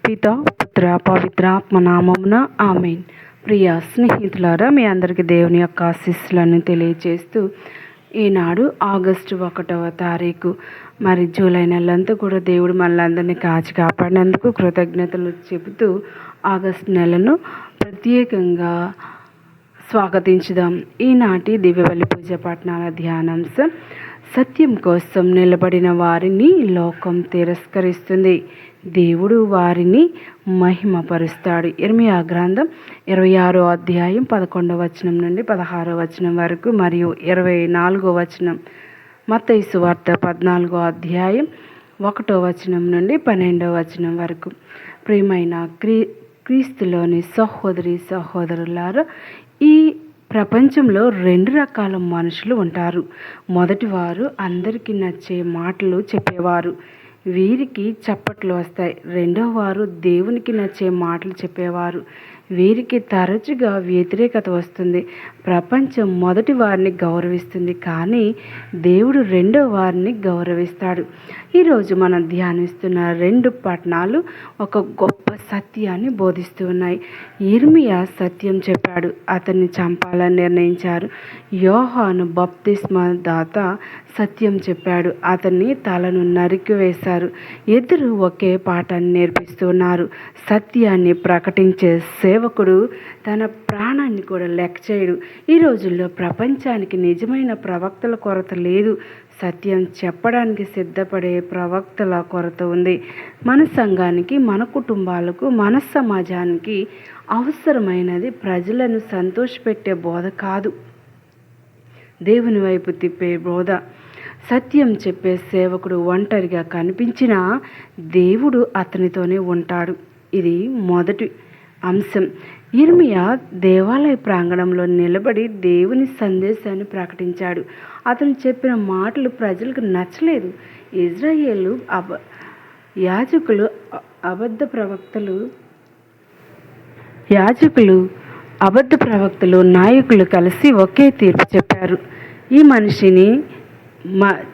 పిత పుత్ర పవిత్రాత్మ నామమున ఆమేన్. ప్రియ స్నేహితులారా, మీ అందరికీ దేవుని యొక్క ఆశీస్సులను తెలియజేస్తూ ఈనాడు ఆగస్టు 1వ తారీఖు మరి జూలై నెలంతా కూడా దేవుడు మనలందరినీ కాచి కాపాడినందుకు కృతజ్ఞతలు చెబుతూ ఆగస్టు నెలను ప్రత్యేకంగా స్వాగతించుదాం. ఈనాటి దివ్యబలి పూజ పఠనాల ధ్యానాంశం: సత్యం కోసం నిలబడిన వారిని లోకం తిరస్కరిస్తుంది, దేవుడు వారిని మహిమపరుస్తాడు. ఇర్మియా గ్రంథం 26వ అధ్యాయం 11వ వచనం నుండి 16వ వచనం వరకు మరియు 24వ వచనం. మత్తయి సువార్త 14వ అధ్యాయం 1వ వచనం నుండి 12వ వచనం వరకు. ప్రియమైన క్రీస్తులోని సహోదరి సహోదరులారా, ఈ ప్రపంచంలో 2 రకాల మనుషులు ఉంటారు. మొదటివారు అందరికీ నచ్చే మాటలు చెప్పేవారు, వీరికి చప్పట్లు వస్తాయి. రెండవ వారు దేవునికి నచ్చే మాటలు చెప్పేవారు, వీరికి తరచుగా వ్యతిరేకత వస్తుంది. ప్రపంచం మొదటి వారిని గౌరవిస్తుంది, కానీ దేవుడు రెండవ వారిని గౌరవిస్తాడు. ఈరోజు మనం ధ్యానిస్తున్న 2 పఠనాలు ఒక గొప్ప సత్యాన్ని బోధిస్తూ ఉన్నాయి. ఇర్మియా సత్యం చెప్పాడు, అతన్ని చంపాలని నిర్ణయించారు. యోహాను బప్తిస్మా దాత సత్యం చెప్పాడు, అతన్ని తలను నరికివేశారు. ఇద్దరు ఒకే పాఠాన్ని నేర్పిస్తున్నారు. సత్యాన్ని ప్రకటించే సేవకుడు తన ప్రాణాన్ని కూడా లెక్క చేయడు. ఈ రోజుల్లో ప్రపంచానికి నిజమైన ప్రవక్తల కొరత లేదు, సత్యం చెప్పడానికి సిద్ధపడే ప్రవక్తల కొరత ఉంది. మన సంఘానికి, మన కుటుంబాలకు, మన సమాజానికి అవసరమైనది ప్రజలను సంతోషపెట్టే బోధ కాదు, దేవుని వైపు తిప్పే బోధ. సత్యం చెప్పే సేవకుడు ఒంటరిగా కనిపించినా దేవుడు అతనితోనే ఉంటాడు. ఇది మొదటి అంశం. ఇర్మియా దేవాలయ ప్రాంగణంలో నిలబడి దేవుని సందేశాన్ని ప్రకటించాడు. అతను చెప్పిన మాటలు ప్రజలకు నచ్చలేదు. ఇజ్రాయేలు యాజకులు అబద్ధ ప్రవక్తలు నాయకులు కలిసి ఒకే తీర్పు చెప్పారు, ఈ మనిషిని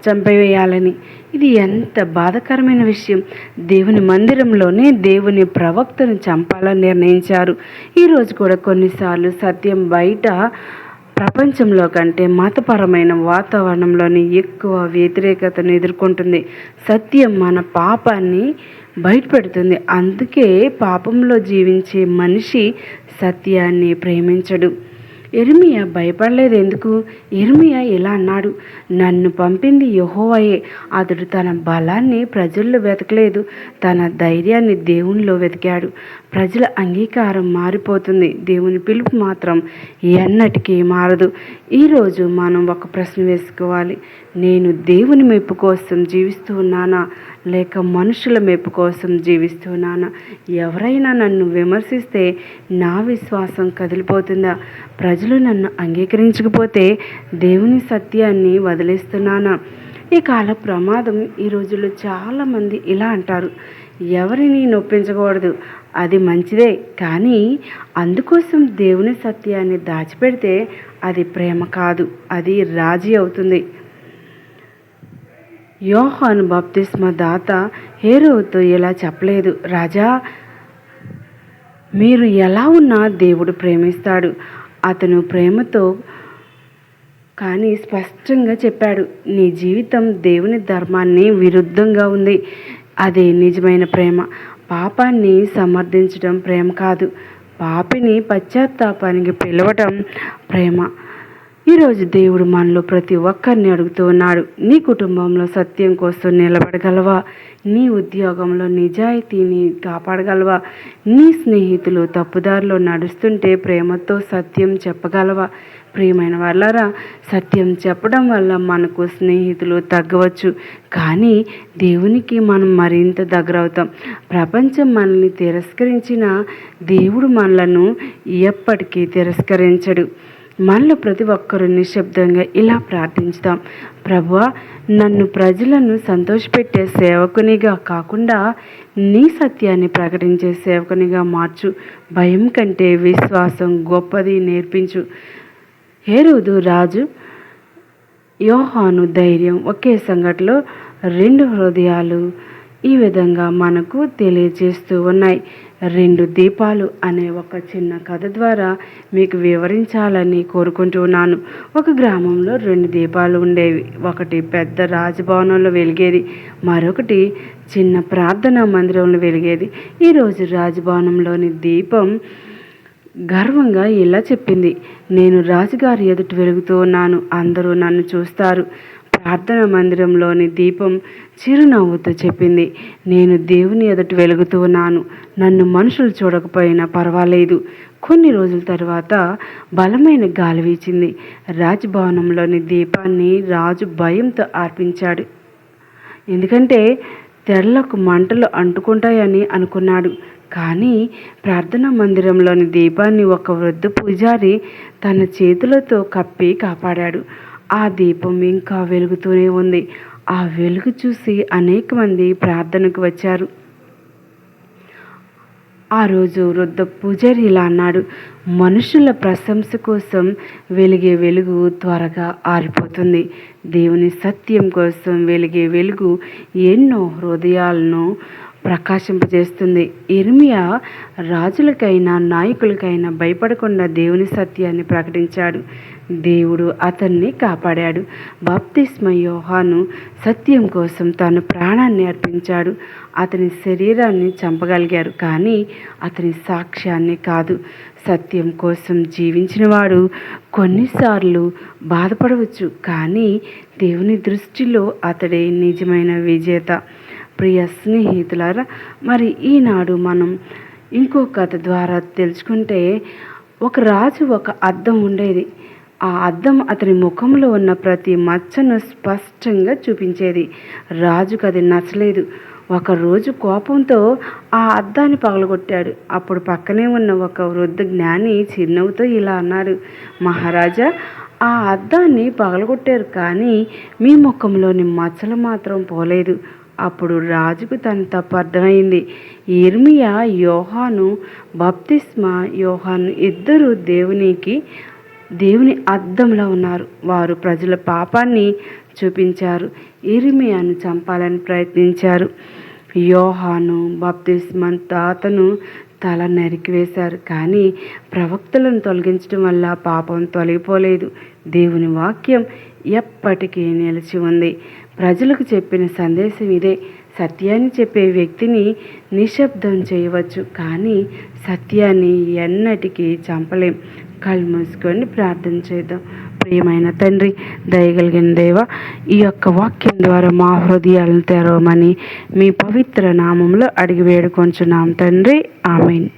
చంపివేయాలని. ఇది ఎంత బాధాకరమైన విషయం. దేవుని మందిరంలోనే దేవుని ప్రవక్తను చంపాలని నిర్ణయించారు. ఈరోజు కూడా కొన్నిసార్లు సత్యం బయట ప్రపంచంలో కంటే మతపరమైన వాతావరణంలోని ఎక్కువ వ్యతిరేకతను ఎదుర్కొంటుంది. సత్యం మన పాపాన్ని బయటపెడుతుంది, అందుకే పాపంలో జీవించే మనిషి సత్యాన్ని ప్రేమించడు. ఇర్మియా భయపడలేదు ఎందుకు? ఇర్మియా ఇలా అన్నాడు, నన్ను పంపింది యెహోవాయే. అతడు తన బలాన్ని ప్రజల్లో వెతకలేదు, తన ధైర్యాన్ని దేవునిలో వెతికాడు. ప్రజల అంగీకారం మారిపోతుంది, దేవుని పిలుపు మాత్రం ఎన్నటికీ మారదు. ఈరోజు మనం ఒక ప్రశ్న వేసుకోవాలి, నేను దేవుని మెప్పు కోసం జీవిస్తూ ఉన్నానా, లేక మనుషుల మెప్పు కోసం జీవిస్తున్నానా? ఎవరైనా నన్ను విమర్శిస్తే నా విశ్వాసం కదిలిపోతుందా? ప్రజలు నన్ను అంగీకరించకపోతే దేవుని సత్యాన్ని వదిలేస్తున్నానా? ఈ కాల ప్రమాదం. ఈ రోజుల్లో చాలామంది ఇలా అంటారు, ఎవరిని నొప్పించకూడదు, అది మంచిదే, కానీ అందుకోసం దేవుని సత్యాన్ని దాచిపెడితే అది ప్రేమ కాదు, అది రాజీ అవుతుంది. యోహాను బప్తిస్మా దాత హేరోదుతో ఇలా చెప్పలేదు, రాజా, మీరు ఎలా ఉన్నా దేవుడు ప్రేమిస్తాడు. అతను ప్రేమతో కానీ స్పష్టంగా చెప్పాడు, నీ జీవితం దేవుని ధర్మాన్ని విరుద్ధంగా ఉంది. అదే నిజమైన ప్రేమ. పాపాన్ని సమర్థించడం ప్రేమ కాదు, పాపిని పశ్చాత్తాపానికి పిలవటం ప్రేమ. ఈరోజు దేవుడు మనలో ప్రతి ఒక్కరిని అడుగుతూ ఉన్నాడు, నీ కుటుంబంలో సత్యం కోసం నిలబడగలవా? నీ ఉద్యోగంలో నిజాయితీని కాపాడగలవా? నీ స్నేహితులు తప్పుదారిలో నడుస్తుంటే ప్రేమతో సత్యం చెప్పగలవా? ప్రియమైన వాళ్ళారా, సత్యం చెప్పడం వల్ల మనకు స్నేహితులు తగ్గవచ్చు, కానీ దేవునికి మనం మరింత దగ్గరవుతాం. ప్రపంచం మనల్ని తిరస్కరించినా దేవుడు మనలను ఎప్పటికీ తిరస్కరించడు. మనలో ప్రతి ఒక్కరూ నిశ్శబ్దంగా ఇలా ప్రార్థించుదాం, ప్రభువా, నన్ను ప్రజలను సంతోషపెట్టే సేవకునిగా కాకుండా నీ సత్యాన్ని ప్రకటించే సేవకునిగా మార్చు. భయం కంటే విశ్వాసం గొప్పది నేర్పించు. హేరోదు రాజు, యోహాను ధైర్యం. ఒకే సంఘటనలో 2 హృదయాలు ఈ విధంగా మనకు తెలియజేస్తూ ఉన్నాయి. 2 దీపాలు అనే ఒక చిన్న కథ ద్వారా మీకు వివరించాలని కోరుకుంటున్నాను. ఒక గ్రామంలో 2 దీపాలు ఉండేవి. ఒకటి పెద్ద రాజభవనంలో వెలిగేది, మరొకటి చిన్న ప్రార్థనా మందిరంలో వెలిగేది. ఈరోజు రాజభవనంలోని దీపం గర్వంగా ఇలా చెప్పింది, నేను రాజుగారి ఎదుట వెలుగుతూ ఉన్నాను, అందరూ నన్ను చూస్తారు. ప్రార్థన మందిరంలోని దీపం చిరునవ్వుతో చెప్పింది, నేను దేవుని ఎదుట వెలుగుతూ ఉన్నాను, నన్ను మనుషులు చూడకపోయినా పర్వాలేదు. కొన్ని రోజుల తర్వాత బలమైన గాలి వీచింది. రాజభవనంలోని దీపాన్ని రాజు భయంతో ఆర్పించాడు. ఎందుకంటే తెరలకు మంటలు అంటుకుంటాయని అనుకున్నాడు. కానీ ప్రార్థనా మందిరంలోని దీపాన్ని ఒక వృద్ధ పూజారి తన చేతులతో కప్పి కాపాడాడు. ఆ దీపం ఇంకా వెలుగుతూనే ఉంది. ఆ వెలుగు చూసి అనేక మంది ప్రార్థనకు వచ్చారు. ఆ రోజు వృద్ధ పూజారి ఇలా అన్నాడు, మనుషుల ప్రశంస కోసం వెలిగే వెలుగు త్వరగా ఆరిపోతుంది. దేవుని సత్యం కోసం వెలిగే వెలుగు ఎన్నో హృదయాలను ప్రకాశింపజేస్తుంది. ఇర్మియా రాజులకైనా నాయకులకైనా భయపడకుండా దేవుని సత్యాన్ని ప్రకటించాడు. దేవుడు అతన్ని కాపాడాడు. బాప్తిస్మ యోహాను సత్యం కోసం తన ప్రాణాన్ని అర్పించాడు. అతని శరీరాన్ని చంపగలిగారు, కానీ అతని సాక్ష్యాన్ని కాదు. సత్యం కోసం జీవించిన వాడు కొన్నిసార్లు బాధపడవచ్చు, కానీ దేవుని దృష్టిలో అతడే నిజమైన విజేత. ప్రియ స్నేహితులారా, మరి ఈనాడు మనం ఇంకో కథ ద్వారా తెలుసుకుంటే, ఒక రాజు ఒక అద్దం ఉండేది. ఆ అద్దం అతని ముఖంలో ఉన్న ప్రతి మచ్చను స్పష్టంగా చూపించేది. రాజుకు అది నచ్చలేదు. ఒకరోజు కోపంతో ఆ అద్దాన్ని పగలగొట్టాడు. అప్పుడు పక్కనే ఉన్న ఒక వృద్ధ జ్ఞాని చిరునవ్వుతో ఇలా అన్నాడు, మహారాజా, ఆ అద్దాన్ని పగలగొట్టారు, కానీ మీ ముఖంలోని మచ్చలు మాత్రం పోలేదు. అప్పుడు రాజుకు తన తప్పు అర్థమైంది. ఇర్మియా, యోహాను, బాప్తిస్మ యోహాను ఇద్దరు దేవుని అద్దంలో ఉన్నారు. వారు ప్రజల పాపాన్ని చూపించారు, ఇర్మియాను చంపాలని ప్రయత్నించారు. యోహాను బాప్తిస్మ తాతను తల నరికివేశారు, కానీ ప్రవక్తలను తొలగించడం వల్ల పాపం తొలగిపోలేదు. దేవుని వాక్యం ఎప్పటికీ నిలిచి ఉంది. ప్రజలకు చెప్పిన సందేశం ఇదే, సత్యాన్ని చెప్పే వ్యక్తిని నిశ్శబ్దం చేయవచ్చు, కానీ సత్యాన్ని ఎన్నటికీ చంపలేం. కళ్ళు మూసుకొని ప్రార్థన చేద్దాం. ప్రియమైన తండ్రి, దయగలిగిన దేవ, ఈ యొక్క వాక్యం ద్వారా మా హృదయాలను తెరవమని మీ పవిత్ర నామంలో అడిగి వేడుకొంచున్నాం తండ్రి. ఆమేన్.